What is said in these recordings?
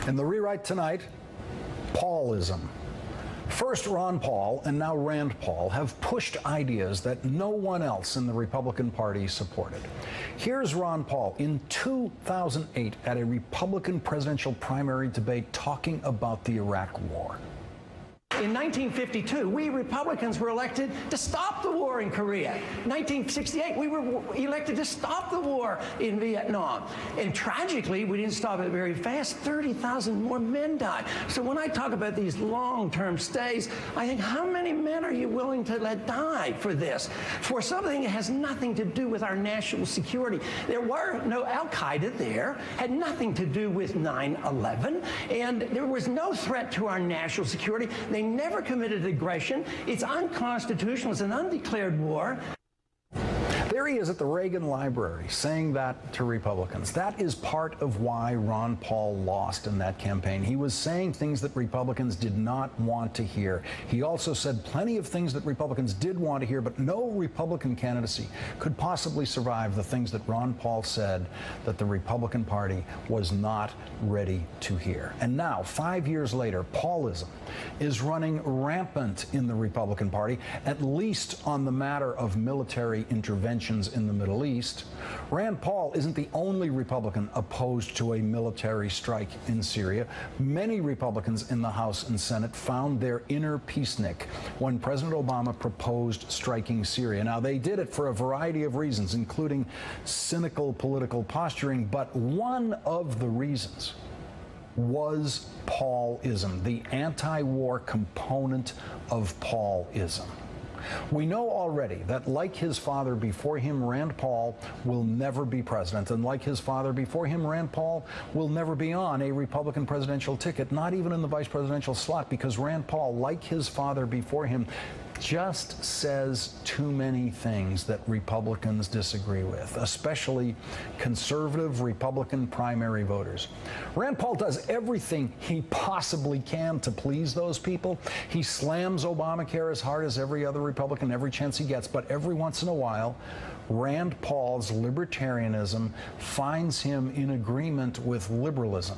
In the rewrite tonight, Paulism. First, Ron Paul and now Rand Paul have pushed ideas that no one else in the Republican Party supported. Here's Ron Paul in 2008 at a Republican presidential primary debate talking about the Iraq War. In 1952, we Republicans were elected to stop the war in Korea. 1968, we were elected to stop the war in Vietnam. And tragically, we didn't stop it very fast. 30,000 more men died. So when I talk about these long-term stays, I think, how many men are you willing to let die for this? For something that has nothing to do with our national security. There were no Al-Qaeda there, had nothing to do with 9/11, and there was no threat to our national security. They never committed aggression. It's unconstitutional. It's an undeclared war. There he is at the Reagan Library saying that to Republicans. That is part of why Ron Paul lost in that campaign. He was saying things that Republicans did not want to hear. He also said plenty of things that Republicans did want to hear, but no Republican candidacy could possibly survive the things that Ron Paul said that the Republican Party was not ready to hear. And now, 5 years later, Paulism is running rampant in the Republican Party, at least on the matter of military interventions in the Middle East. Rand Paul isn't the only Republican opposed to a military strike in Syria. Many Republicans in the House and Senate found their inner peacenik when President Obama proposed striking Syria. Now, they did it for a variety of reasons, including cynical political posturing, but one of the reasons was Paulism, the anti-war component of Paulism. We know already that, like his father before him, Rand Paul will never be president. And like his father before him, Rand Paul will never be on a Republican presidential ticket, not even in the vice presidential slot, because Rand Paul, like his father before him, just says too many things that Republicans disagree with, especially conservative Republican primary voters. Rand Paul does everything he possibly can to please those people. He slams Obamacare as hard as every other Republican every chance he gets, but every once in a while, Rand Paul's libertarianism finds him in agreement with liberalism,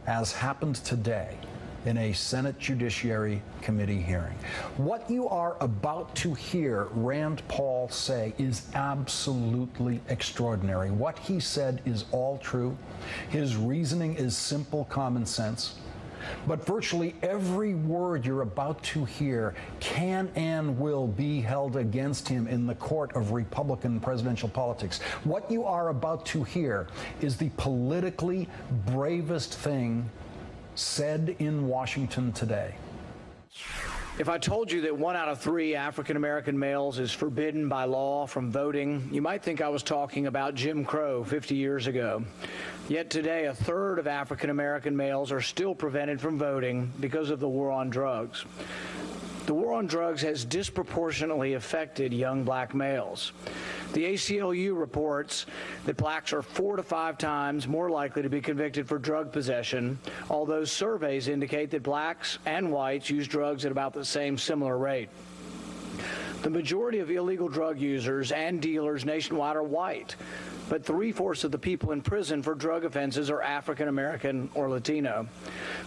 as happened today in a Senate Judiciary Committee hearing. What you are about to hear Rand Paul say is absolutely extraordinary. What he said is all true. His reasoning is simple common sense. But virtually every word you're about to hear can and will be held against him in the court of Republican presidential politics. What you are about to hear is the politically bravest thing said in Washington today. If I told you that 1 out of 3 African-American males is forbidden by law from voting, you might think I was talking about Jim Crow 50 years ago. Yet today, 1/3 of African-American males are still prevented from voting because of the war on drugs. The war on drugs has disproportionately affected young black males. The ACLU reports that blacks are 4 to 5 times more likely to be convicted for drug possession, although surveys indicate that blacks and whites use drugs at about the same similar rate. The majority of illegal drug users and dealers nationwide are white, but 3/4 of the people in prison for drug offenses are African American or Latino.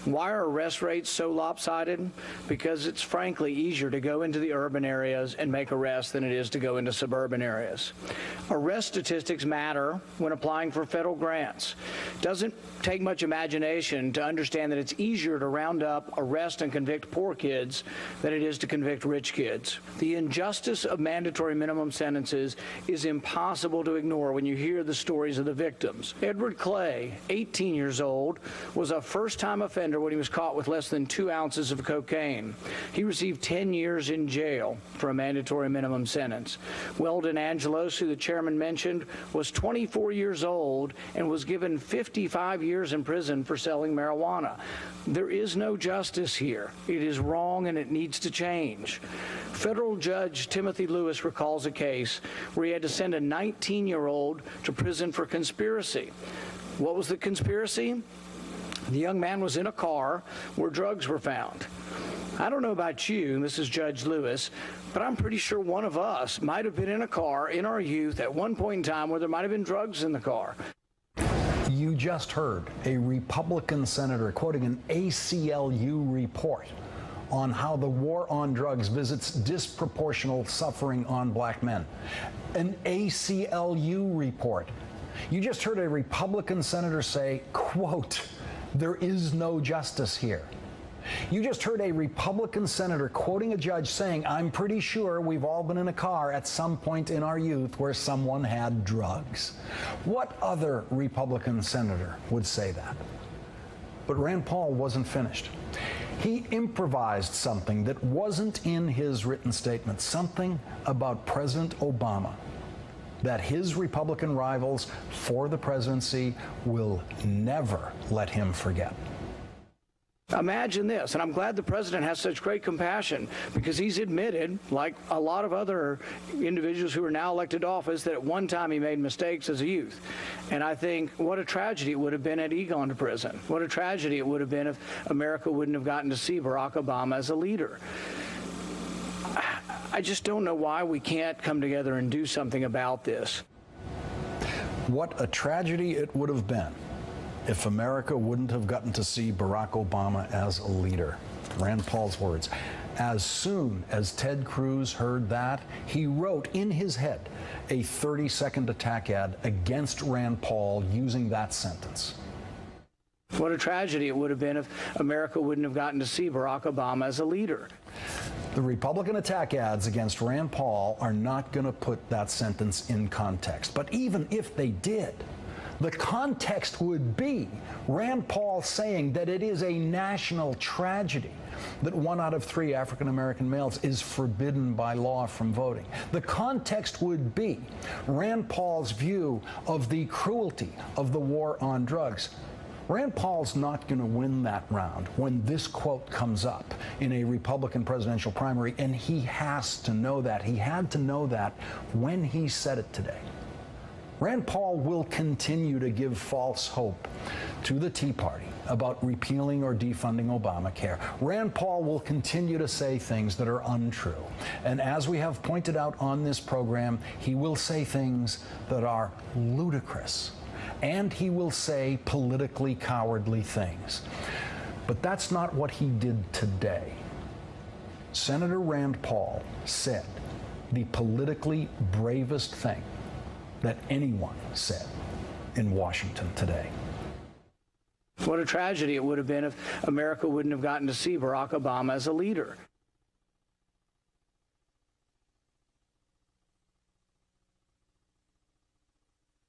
Why are arrest rates so lopsided? Because it's frankly easier to go into the urban areas and make arrests than it is to go into suburban areas. Arrest statistics matter when applying for federal grants. It doesn't take much imagination to understand that it's easier to round up, arrest, and convict poor kids than it is to convict rich kids. The injustice of mandatory minimum sentences is impossible to ignore when you hear the stories of the victims. Edward Clay, 18 years old, was a first-time offender when he was caught with less than 2 ounces of cocaine. He received 10 years in jail for a mandatory minimum sentence. Weldon Angelos, who the chairman mentioned, was 24 years old and was given 55 years in prison for selling marijuana. There is no justice here. It is wrong and it needs to change. Federal Judge Timothy Lewis recalls a case where he had to send a 19-year-old to prison for conspiracy. What was the conspiracy? The young man was in a car where drugs were found. I don't know about you, and this is Judge Lewis, but I'm pretty sure one of us might have been in a car in our youth at one point in time where there might have been drugs in the car. You just heard a Republican senator quoting an ACLU report on how the war on drugs visits disproportional suffering on black men. An ACLU report. You just heard a Republican senator say, quote, "There is no justice here." You just heard a Republican senator quoting a judge saying, "I'm pretty sure we've all been in a car at some point in our youth where someone had drugs." What other Republican senator would say that? But Rand Paul wasn't finished. He improvised something that wasn't in his written statement, something about President Obama that his Republican rivals for the presidency will never let him forget. Imagine this, and I'm glad the president has such great compassion, because he's admitted, like a lot of other individuals who are now elected to office, that at one time he made mistakes as a youth. And I think what a tragedy it would have been had he gone to prison. What a tragedy it would have been if America wouldn't have gotten to see Barack Obama as a leader. I just don't know why we can't come together and do something about this. What a tragedy it would have been if America wouldn't have gotten to see Barack Obama as a leader. Rand Paul's words. As soon as Ted Cruz heard that, he wrote in his head a 30-second attack ad against Rand Paul using that sentence. What a tragedy it would have been if America wouldn't have gotten to see Barack Obama as a leader. The Republican attack ads against Rand Paul are not going to put that sentence in context. But even if they did, the context would be Rand Paul saying that it is a national tragedy that 1 out of 3 African American males is forbidden by law from voting. The context would be Rand Paul's view of the cruelty of the war on drugs. Rand Paul's not going to win that round when this quote comes up in a Republican presidential primary, and he has to know that. He had to know that when he said it today. Rand Paul will continue to give false hope to the Tea Party about repealing or defunding Obamacare. Rand Paul will continue to say things that are untrue. And as we have pointed out on this program, he will say things that are ludicrous. And he will say politically cowardly things. But that's not what he did today. Senator Rand Paul said the politically bravest thing that anyone said in Washington today. What a tragedy it would have been if America wouldn't have gotten to see Barack Obama as a leader.